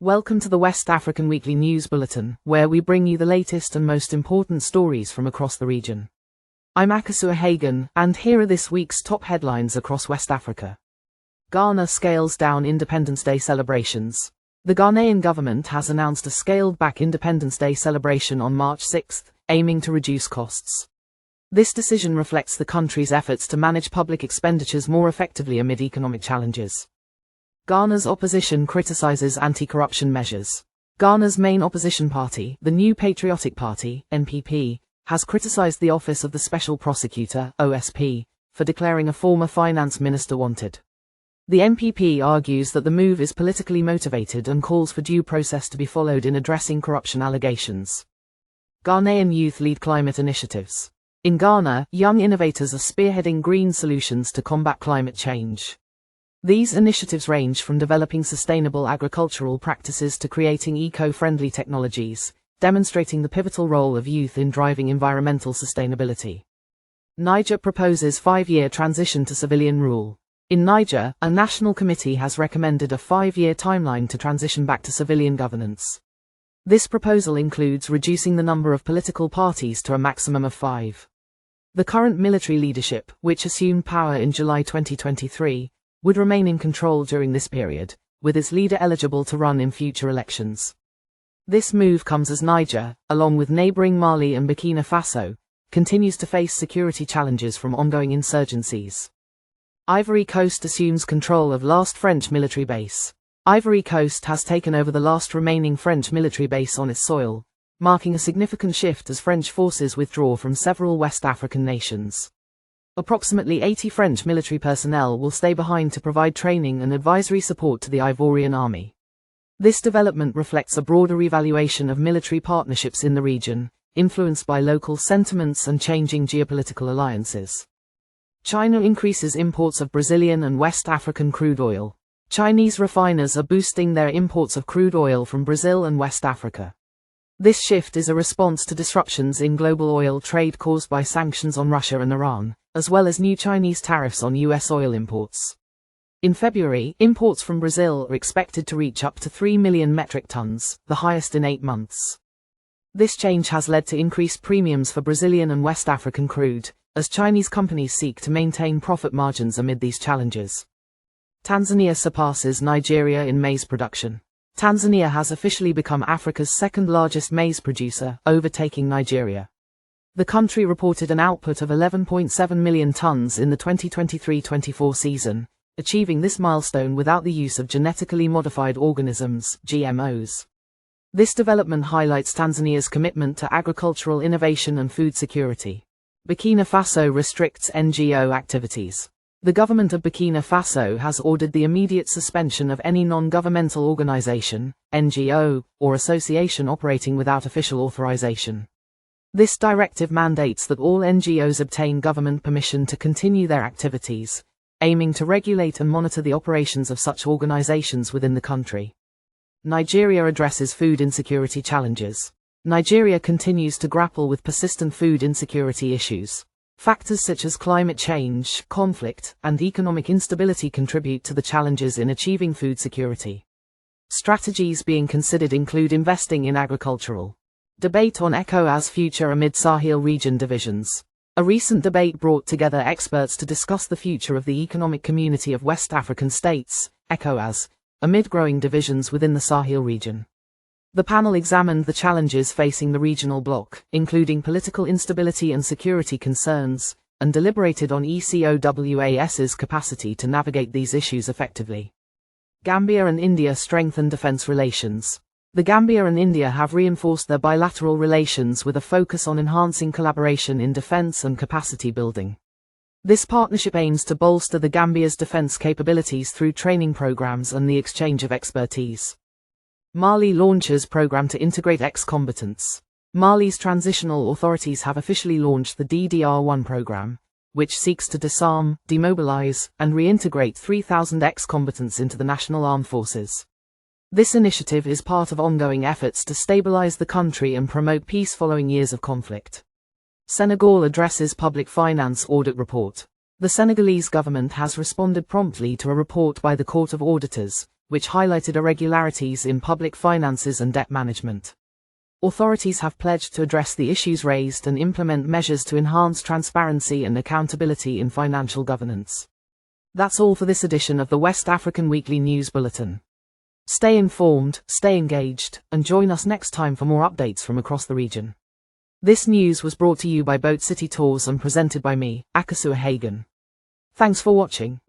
Welcome to the West African Weekly News Bulletin, where we bring you the latest and most important stories from across the region. I'm Akosua Hagan, and here are this week's top headlines across West Africa. Ghana scales down Independence Day celebrations. The Ghanaian government has announced a scaled-back Independence Day celebration on March 6, aiming to reduce costs. This decision reflects the country's efforts to manage public expenditures more effectively amid economic challenges. Ghana's opposition criticizes anti-corruption measures. Ghana's main opposition party, the New Patriotic Party, NPP, has criticized the Office of the Special Prosecutor, OSP, for declaring a former finance minister wanted. The NPP argues that the move is politically motivated and calls for due process to be followed in addressing corruption allegations. Ghanaian youth lead climate initiatives. In Ghana, young innovators are spearheading green solutions to combat climate change. These initiatives range from developing sustainable agricultural practices to creating eco-friendly technologies, demonstrating the pivotal role of youth in driving environmental sustainability. Niger proposes 5-year transition to civilian rule. In Niger, a national committee has recommended a 5-year timeline to transition back to civilian governance. This proposal includes reducing the number of political parties to a maximum of 5. The current military leadership, which assumed power in July 2023, would remain in control during this period, with its leader eligible to run in future elections. This move comes as Niger, along with neighboring Mali and Burkina Faso, continues to face security challenges from ongoing insurgencies. Ivory Coast assumes control of last French military base. Ivory Coast has taken over the last remaining French military base on its soil, marking a significant shift as French forces withdraw from several West African nations. Approximately 80 French military personnel will stay behind to provide training and advisory support to the Ivorian army. This development reflects a broader evaluation of military partnerships in the region, influenced by local sentiments and changing geopolitical alliances. China increases imports of Brazilian and West African crude oil. Chinese refiners are boosting their imports of crude oil from Brazil and West Africa. This shift is a response to disruptions in global oil trade caused by sanctions on Russia and Iran, as well as new Chinese tariffs on U.S. oil imports. In February, imports from Brazil are expected to reach up to 3 million metric tons, the highest in 8 months. This change has led to increased premiums for Brazilian and West African crude, as Chinese companies seek to maintain profit margins amid these challenges. Tanzania surpasses Nigeria in maize production. Tanzania has officially become Africa's second-largest maize producer, overtaking Nigeria. The country reported an output of 11.7 million tons in the 2023-24 season, achieving this milestone without the use of genetically modified organisms, GMOs. This development highlights Tanzania's commitment to agricultural innovation and food security. Burkina Faso restricts NGO activities. The government of Burkina Faso has ordered the immediate suspension of any non-governmental organization, NGO, or association operating without official authorization. This directive mandates that all NGOs obtain government permission to continue their activities, aiming to regulate and monitor the operations of such organizations within the country. Nigeria addresses food insecurity challenges. Nigeria continues to grapple with persistent food insecurity issues. Factors such as climate change, conflict, and economic instability contribute to the challenges in achieving food security. Strategies being considered include investing in agricultural. Debate on ECOWAS future amid Sahel region divisions. A recent debate brought together experts to discuss the future of the Economic Community of West African States, ECOWAS, amid growing divisions within the Sahel region. The panel examined the challenges facing the regional bloc, including political instability and security concerns, and deliberated on ECOWAS's capacity to navigate these issues effectively. Gambia and India strengthen defense relations. The Gambia and India have reinforced their bilateral relations with a focus on enhancing collaboration in defense and capacity building. This partnership aims to bolster the Gambia's defense capabilities through training programs and the exchange of expertise. Mali launches program to integrate ex-combatants. Mali's transitional authorities have officially launched the DDR1 program, which seeks to disarm, demobilize, and reintegrate 3,000 ex-combatants into the national armed forces. This initiative is part of ongoing efforts to stabilize the country and promote peace following years of conflict. Senegal addresses public finance audit report. The Senegalese government has responded promptly to a report by the Court of Auditors, which highlighted irregularities in public finances and debt management. Authorities have pledged to address the issues raised and implement measures to enhance transparency and accountability in financial governance. That's all for this edition of the West African Weekly News Bulletin. Stay informed, stay engaged, and join us next time for more updates from across the region. This news was brought to you by Boat City Tours and presented by me, Akosua Hagan. Thanks for watching.